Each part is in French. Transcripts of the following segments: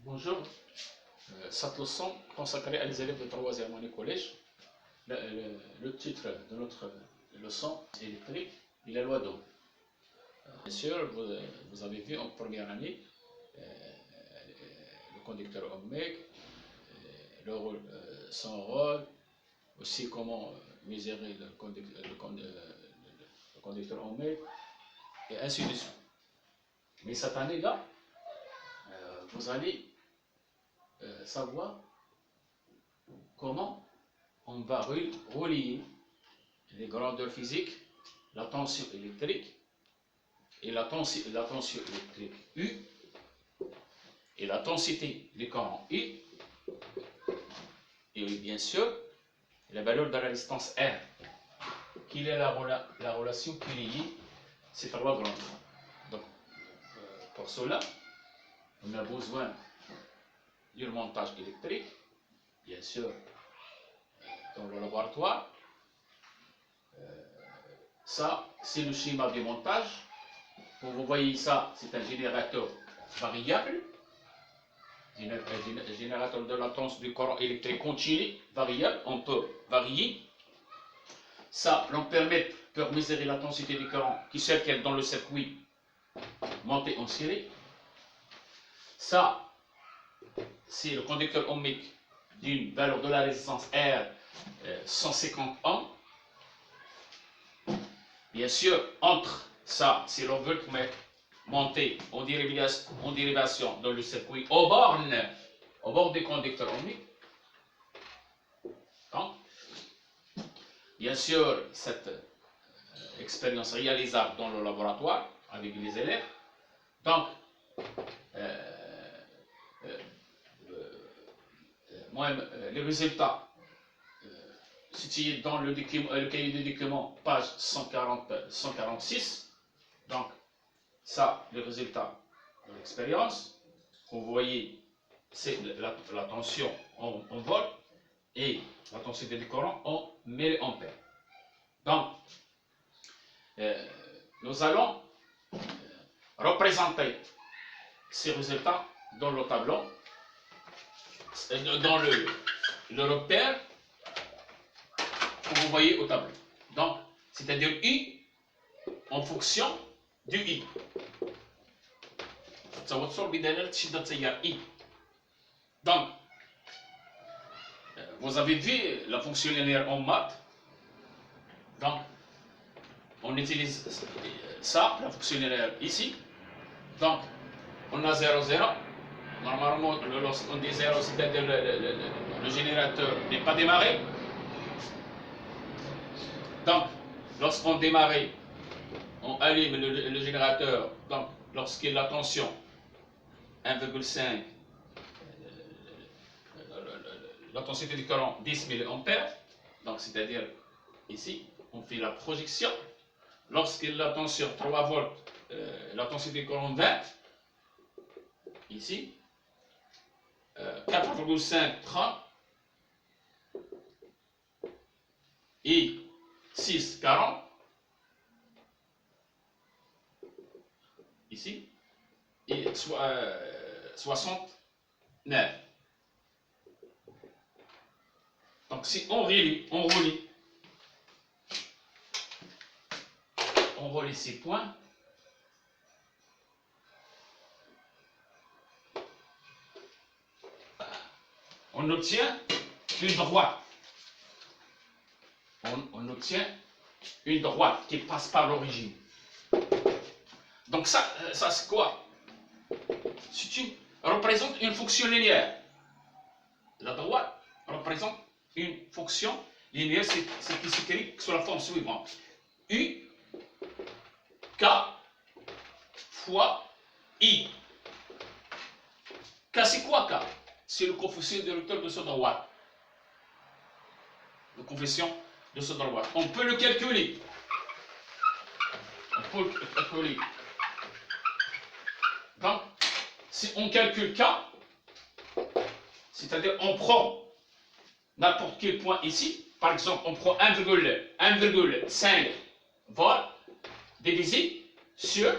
Bonjour, cette leçon consacrée à les élèves de 3e année collège. Le titre de notre leçon électrique est la loi d'Ohm. Bien sûr, vous avez vu en première année le conducteur ohmique, son rôle, aussi comment mesurer le conducteur ohmique, et ainsi de suite. Mais cette année-là, vous allez savoir comment on va relier les grandeurs physiques, la tension électrique et la tension électrique U et la densité du courant I et bien sûr la valeur de la résistance R. Quelle est la relation qui lie ces trois grandeurs? Donc, pour cela, on a besoin du montage électrique, bien sûr, dans le laboratoire. Ça, c'est le schéma de montage. Comme vous voyez ça, c'est un générateur variable, un générateur de latence du courant électrique continu, variable, on peut varier. Ça nous permet de mesurer la densité du courant qui circule dans le circuit monté en série. Ça, c'est le conducteur ohmique d'une valeur de la résistance R 150 ohms. Bien sûr, entre ça, c'est le voltmètre monté en dérivation dans le circuit au bord des conducteurs ohmiques. Donc, bien sûr, cette expérience réalisable dans le laboratoire avec les élèves. Donc, les résultats situés dans le cahier de document, page 146. Donc, ça, les résultats de l'expérience. Vous voyez, c'est la tension en volt et la densité du courant en milliampères. Donc, nous allons représenter ces résultats dans le tableau, dans le repère que vous voyez au tableau. Donc, c'est-à-dire I en fonction du I. Donc, vous avez vu la fonction linéaire en maths. Donc, on utilise ça, la fonction linéaire ici. Donc, on a 0, 0. Normalement, lorsqu'on dit 0, c'est-à-dire le générateur n'est pas démarré. Donc, lorsqu'on démarre, on allume le générateur. Donc, lorsqu'il a la tension 1,5, la densité du courant 10 mA, donc c'est-à-dire ici, on fait la projection. Lorsqu'il a la tension 3 volts, la densité du courant 20, ici, 4,5, 30, et 6, 40, ici, et 69. Donc si on relie ces points, on obtient une droite. On obtient une droite qui passe par l'origine. Donc ça c'est quoi? Représente une fonction linéaire. La droite représente une fonction linéaire, c'est qui s'écrit sous la forme suivante. U, K fois I. K, c'est quoi K? C'est le coefficient directeur de ce droite. Le coefficient de ce droite. On peut le calculer. Donc, si on calcule K, c'est-à-dire on prend n'importe quel point ici, par exemple, on prend 1,5 volts divisé sur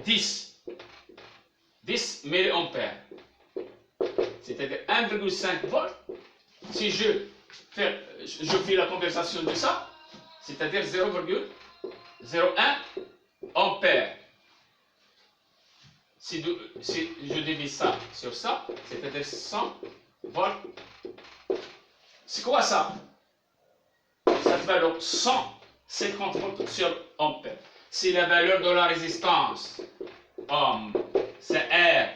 10 mA. 1,5 volts, si je fais la conversion de ça, c'est-à-dire 0,01 ampères. Si je divise ça sur ça, c'est-à-dire 100 volts. C'est quoi ça? Cette valeur 150 volts sur ampère. C'est la valeur de la résistance. Ohm, c'est R.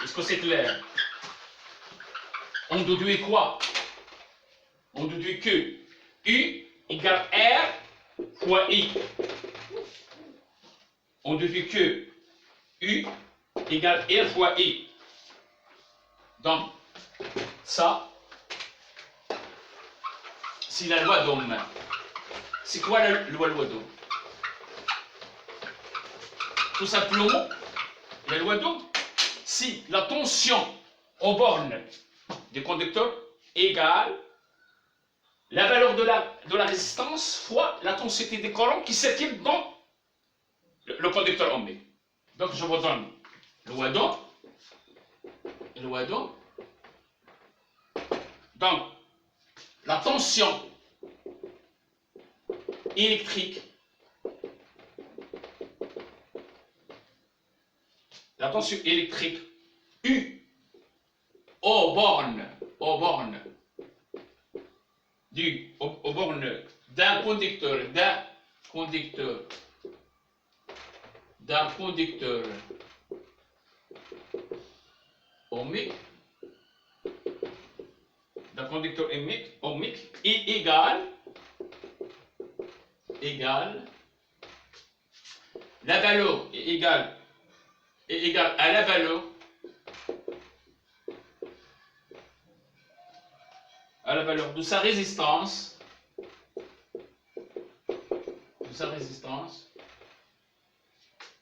Est-ce que c'est clair? On déduit quoi? On déduit que U égale R fois I. On déduit que U égale R fois I. Donc, ça, c'est la loi d'Ohm. C'est quoi la loi d'Ohm? Tout simplement, la loi d'Ohm, si la tension aux bornes des conducteurs égale la valeur de la résistance fois la densité des courants qui circulent dans le conducteur ohmique. Donc je vous donne le loi d'Ohm. Donc la tension électrique, U aux bornes d'un conducteur ohmique, est égale la valeur est égale à la valeur de sa résistance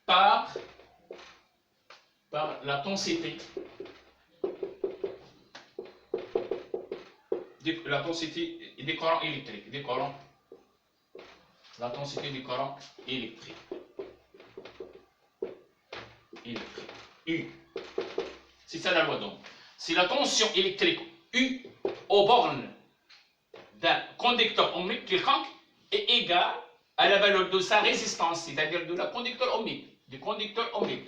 par la densité des courants électriques, la densité du courant électrique. U. C'est ça la loi d'Ohm. Si la tension électrique U aux bornes d'un conducteur ohmique quelconque est égale à la valeur de sa résistance, c'est-à-dire de la conducteur ohmique,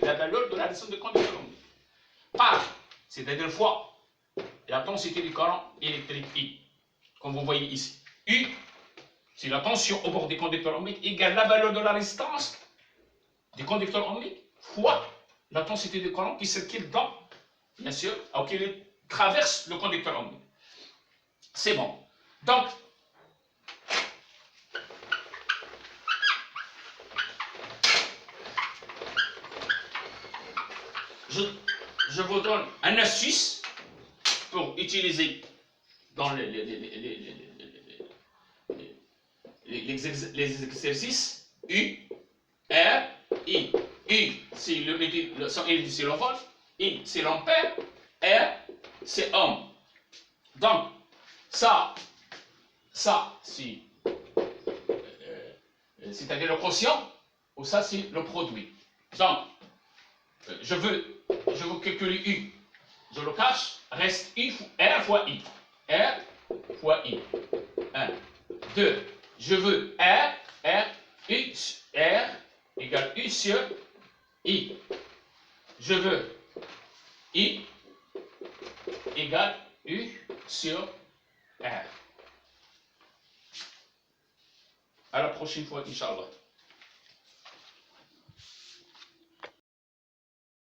la valeur de la résistance du conducteur ohmique, par, c'est-à-dire fois, la densité du courant électrique I, comme vous voyez ici. U, c'est la tension au bord des conducteurs ohmiques égale la valeur de la résistance du conducteur ohmique fois la densité du courant qui circule dans, bien sûr, qui traverse le conducteur ohmique. C'est bon. Donc, je vous donne un astuce pour utiliser dans les exercices U, R, I. U, c'est l'unité, c'est le volt, I, c'est l'ampère, R, c'est ohm. Donc, ça c'est-à-dire le quotient, ou ça, c'est le produit. Donc, je veux calculer U. Je le cache, reste U, R fois I. R fois I. 1. 2. Je veux R égale U sur I. Je veux I égale U sur R. À la prochaine fois, Inch'Allah.